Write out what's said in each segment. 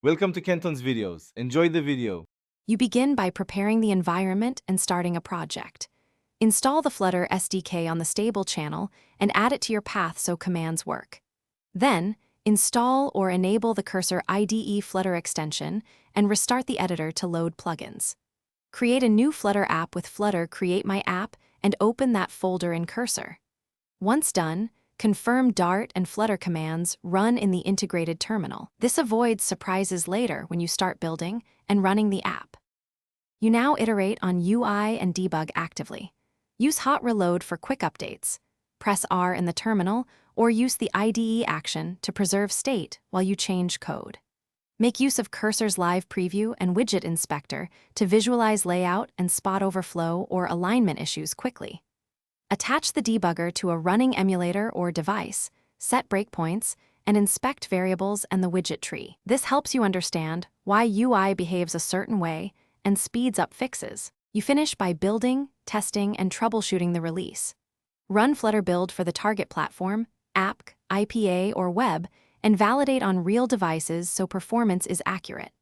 Welcome to Kenton's videos. Enjoy the video. You begin by preparing the environment and starting a project. Install the Flutter SDK on the stable channel and add it to your path so commands work. Then, install or enable the Cursor IDE Flutter extension and restart the editor to load plugins. Create a new Flutter app with Flutter Create My App and open that folder in Cursor. Once done, confirm Dart and Flutter commands run in the integrated terminal. This avoids surprises later when you start building and running the app. You now iterate on UI and debug actively. Use hot reload for quick updates. Press R in the terminal or use the IDE action to preserve state while you change code. Make use of Cursor's live preview and widget inspector to visualize layout and spot overflow or alignment issues quickly. Attach the debugger to a running emulator or device, set breakpoints, and inspect variables and the widget tree. This helps you understand why UI behaves a certain way and speeds up fixes. You finish by building, testing, and troubleshooting the release. Run Flutter build for the target platform, app, IPA, or web, and validate on real devices so performance is accurate.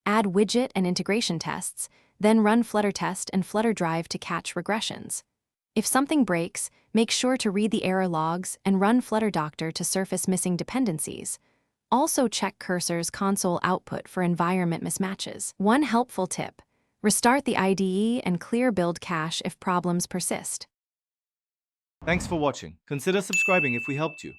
Add widget and integration tests, then run Flutter test and Flutter drive to catch regressions. If something breaks, make sure to read the error logs and run Flutter Doctor to surface missing dependencies. Also check Cursor's console output for environment mismatches. One helpful tip: restart the IDE and clear build cache if problems persist. Thanks for watching. Consider subscribing if we helped you.